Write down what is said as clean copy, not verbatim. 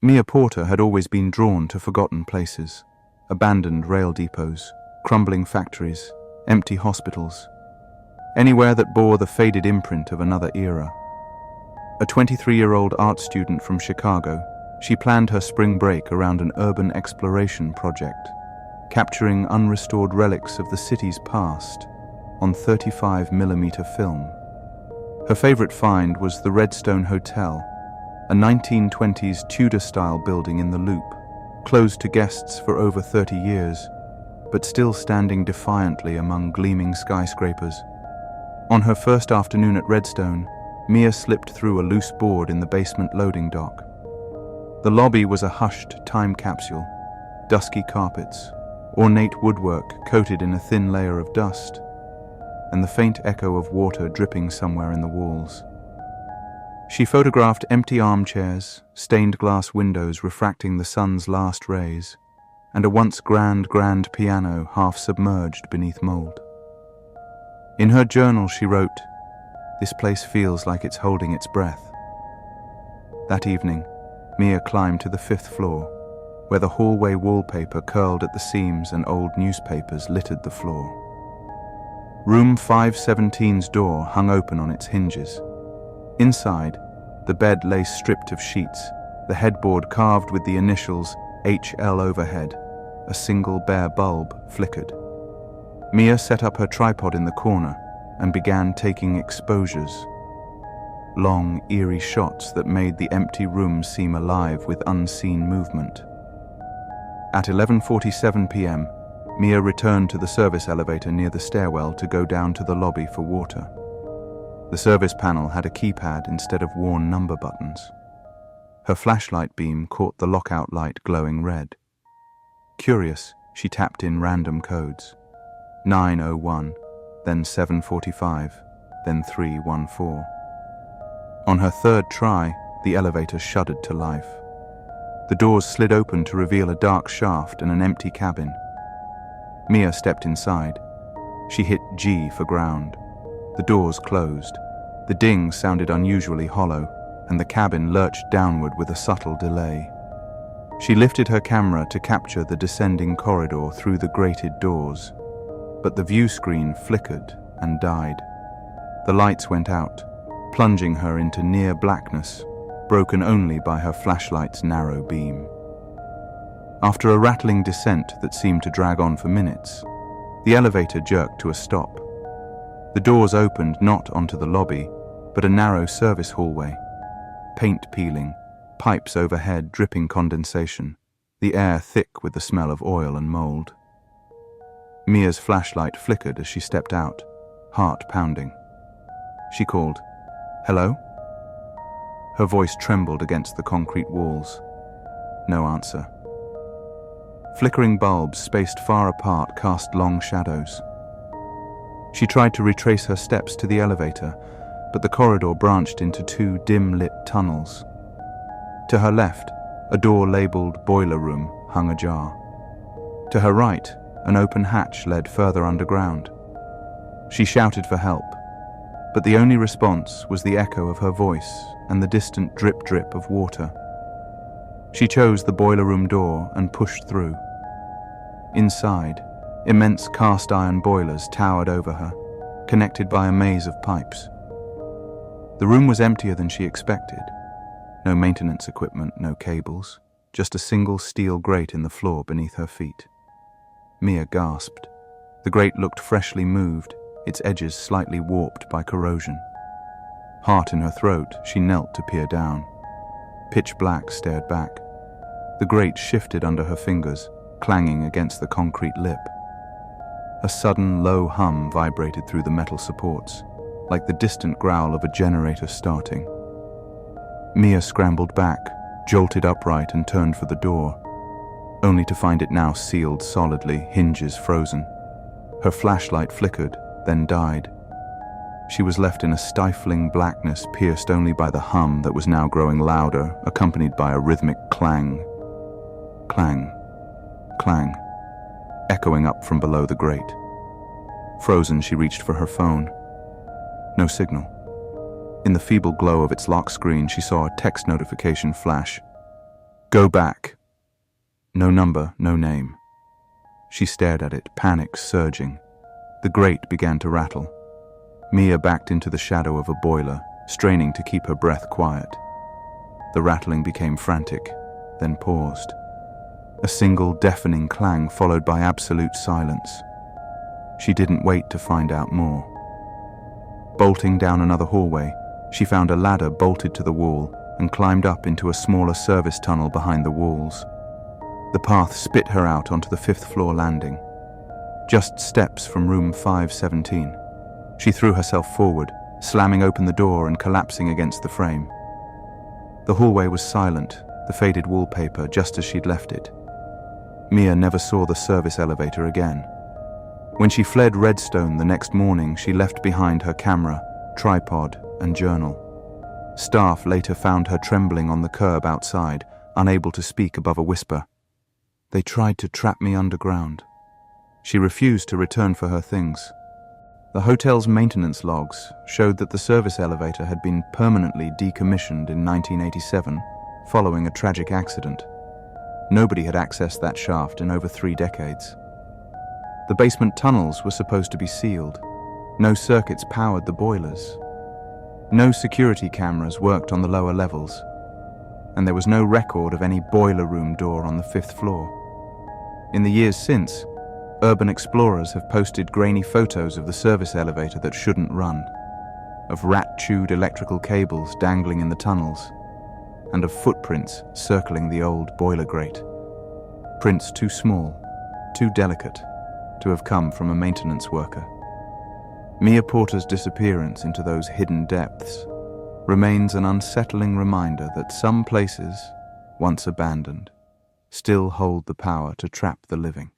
Mia Porter had always been drawn to forgotten places, abandoned rail depots, crumbling factories, empty hospitals, anywhere that bore the faded imprint of another era. A 23-year-old art student from Chicago, she planned her spring break around an urban exploration project, capturing unrestored relics of the city's past on 35mm film. Her favorite find was the Redstone Hotel, a 1920s Tudor-style building in the Loop, closed to guests for over 30 years, but still standing defiantly among gleaming skyscrapers. On her first afternoon at Redstone, Mia slipped through a loose board in the basement loading dock. The lobby was a hushed time capsule, dusky carpets, ornate woodwork coated in a thin layer of dust, and the faint echo of water dripping somewhere in the walls. She photographed empty armchairs, stained glass windows refracting the sun's last rays, and a once grand piano half submerged beneath mold. In her journal she wrote, "This place feels like it's holding its breath." That evening, Mia climbed to the 5th floor, where the hallway wallpaper curled at the seams and old newspapers littered the floor. Room 517's door hung open on its hinges. Inside, the bed lay stripped of sheets, the headboard carved with the initials HL overhead. A single bare bulb flickered. Mia set up her tripod in the corner and began taking exposures. Long, eerie shots that made the empty room seem alive with unseen movement. At 11:47 p.m., Mia returned to the service elevator near the stairwell to go down to the lobby for water. The service panel had a keypad instead of worn number buttons. Her flashlight beam caught the lockout light glowing red. Curious, she tapped in random codes. 901, then 745, then 314. On her third try, the elevator shuddered to life. The doors slid open to reveal a dark shaft and an empty cabin. Mia stepped inside. She hit G for ground. The doors closed. The ding sounded unusually hollow, and the cabin lurched downward with a subtle delay. She lifted her camera to capture the descending corridor through the grated doors, but the view screen flickered and died. The lights went out, plunging her into near blackness, broken only by her flashlight's narrow beam. After a rattling descent that seemed to drag on for minutes, the elevator jerked to a stop. The doors opened not onto the lobby, but a narrow service hallway. Paint peeling, pipes overhead dripping condensation, the air thick with the smell of oil and mold. Mia's flashlight flickered as she stepped out, heart pounding. She called, "Hello?" Her voice trembled against the concrete walls. No answer. Flickering bulbs spaced far apart cast long shadows. She tried to retrace her steps to the elevator, but the corridor branched into 2 dim-lit tunnels. To her left, a door labeled Boiler Room hung ajar. To her right, an open hatch led further underground. She shouted for help, but the only response was the echo of her voice and the distant drip-drip of water. She chose the boiler room door and pushed through. Inside, immense cast-iron boilers towered over her, connected by a maze of pipes. The room was emptier than she expected. No maintenance equipment, no cables, just a single steel grate in the floor beneath her feet. Mia gasped. The grate looked freshly moved, its edges slightly warped by corrosion. Heart in her throat, she knelt to peer down. Pitch black stared back. The grate shifted under her fingers, clanging against the concrete lip. A sudden low hum vibrated through the metal supports, like the distant growl of a generator starting. Mia scrambled back, jolted upright and turned for the door, only to find it now sealed solidly, hinges frozen. Her flashlight flickered, then died. She was left in a stifling blackness pierced only by the hum that was now growing louder, accompanied by a rhythmic clang. Clang, clang, echoing up from below the grate. Frozen, she reached for her phone. No signal. In the feeble glow of its lock screen, she saw a text notification flash. Go back. No number, no name. She stared at it, panic surging. The grate began to rattle. Mia backed into the shadow of a boiler, straining to keep her breath quiet. The rattling became frantic, then paused. A single deafening clang followed by absolute silence. She didn't wait to find out more. Bolting down another hallway, she found a ladder bolted to the wall and climbed up into a smaller service tunnel behind the walls. The path spit her out onto the 5th floor landing. Just steps from room 517. She threw herself forward, slamming open the door and collapsing against the frame. The hallway was silent, the faded wallpaper just as she'd left it. Mia never saw the service elevator again. When she fled Redstone the next morning, she left behind her camera, tripod, and journal. Staff later found her trembling on the curb outside, unable to speak above a whisper. They tried to trap me underground. She refused to return for her things. The hotel's maintenance logs showed that the service elevator had been permanently decommissioned in 1987, following a tragic accident. Nobody had accessed that shaft in over 3 decades. The basement tunnels were supposed to be sealed. No circuits powered the boilers. No security cameras worked on the lower levels. And there was no record of any boiler room door on the 5th floor. In the years since, urban explorers have posted grainy photos of the service elevator that shouldn't run, of rat-chewed electrical cables dangling in the tunnels, and of footprints circling the old boiler grate. Prints too small, too delicate, to have come from a maintenance worker. Mia Porter's disappearance into those hidden depths remains an unsettling reminder that some places, once abandoned, still hold the power to trap the living.